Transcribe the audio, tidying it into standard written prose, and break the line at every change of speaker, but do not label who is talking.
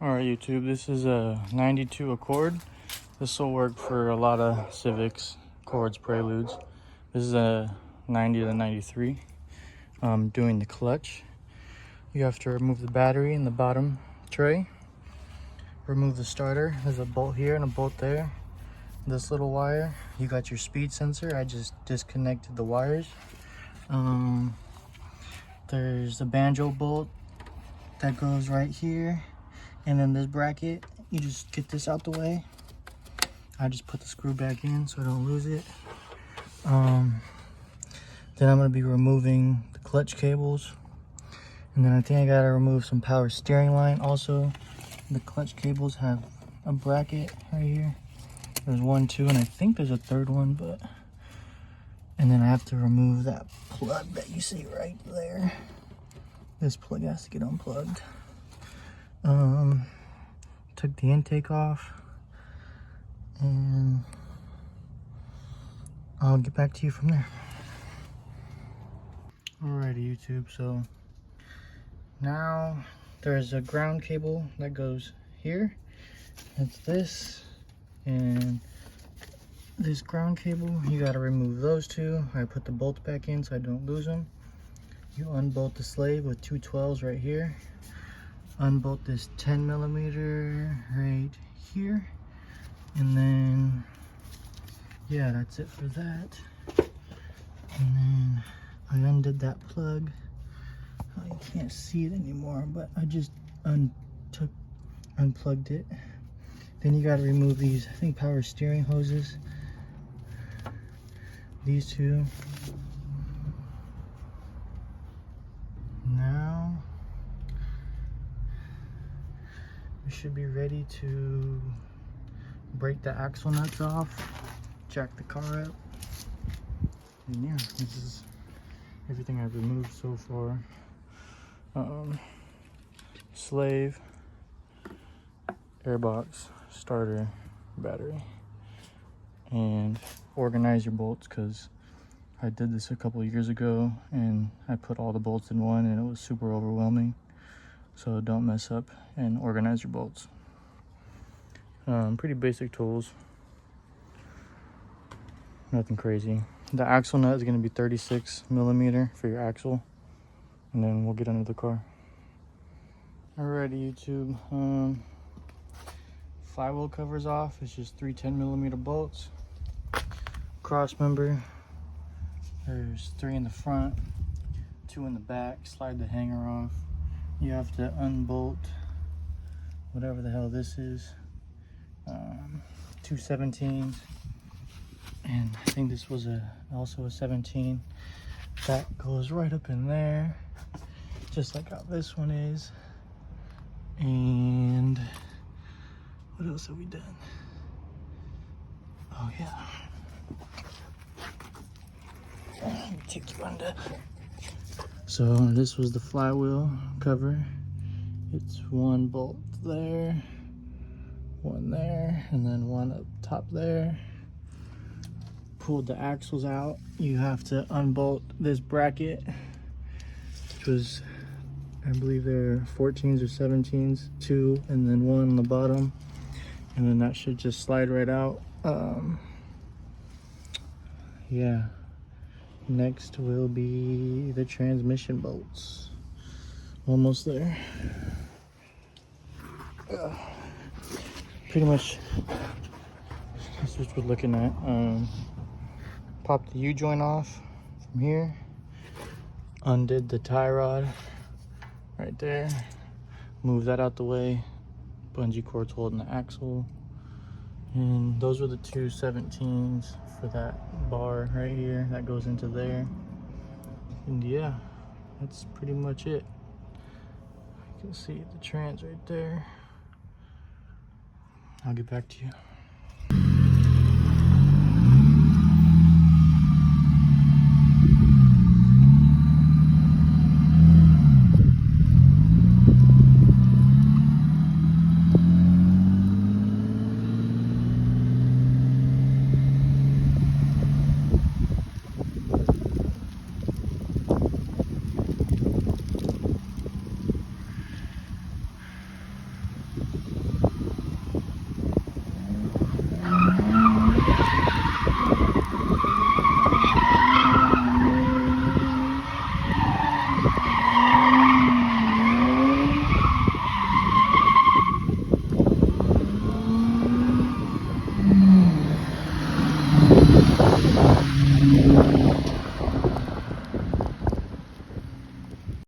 Alright YouTube, this is a 92 Accord. This will work for a lot of Civics, Accords, Preludes. This is a 90 to 93. Doing the clutch. You have to remove the battery in the bottom tray. Remove the starter. There's a bolt here and a bolt there. This little wire. You got your speed sensor. I just disconnected the wires. There's a banjo bolt that goes right here. And then this bracket, you just get this out the way. I just put the screw back in so I don't lose it. Then I'm gonna be removing the clutch cables. And then I think I gotta remove some power steering line. Also, the clutch cables have a bracket right here. There's 1, 2, and I think there's a third one, but. And then I have to remove that plug that you see right there. This plug has to get unplugged. Took the intake off, and I'll get back to you from there. Alrighty YouTube, so now there's a ground cable that goes here. It's this and this ground cable. You got to remove those two. I put the bolts back in so I don't lose them. You unbolt the slave with 2 12s right here. Unbolt this 10mm right here, and then yeah, that's it for that. And then I undid that plug. Oh, you can't see it anymore, but I just unplugged it. Then you got to remove these, I think, power steering hoses. These two. Now we should be ready to break the axle nuts off, jack the car up, and yeah, this is everything I've removed so far. Slave, airbox, starter, battery, and organize your bolts, because I did this a couple of years ago and I put all the bolts in one and it was super overwhelming. So don't mess up and organize your bolts. Pretty basic tools. Nothing crazy. The axle nut is going to be 36mm for your axle. And then we'll get under the car. Alrighty YouTube. Flywheel covers off. It's just 3 10mm bolts. Cross member. There's 3 in the front, 2 in the back. Slide the hanger off. You have to unbolt whatever the hell this is. 2 17s, and I think this was also a 17. That goes right up in there, just like how this one is. And what else have we done? Oh yeah. Let me take you under. So this was the flywheel cover. It's 1 bolt there, 1 there, and then 1 up top there. Pulled the axles out. You have to unbolt this bracket, which was, I believe they're 14s or 17s, 2 and then 1 on the bottom, and then that should just slide right out. Yeah. Next will be the transmission bolts. Almost there. Pretty much that's what we're looking at. Popped the U-joint off from here. Undid the tie rod right there. Moved that out the way. Bungee cords holding the axle. And those were the 2 17s for that bar right here that goes into there. And yeah, that's pretty much it. You can see the trans right there. I'll get back to you.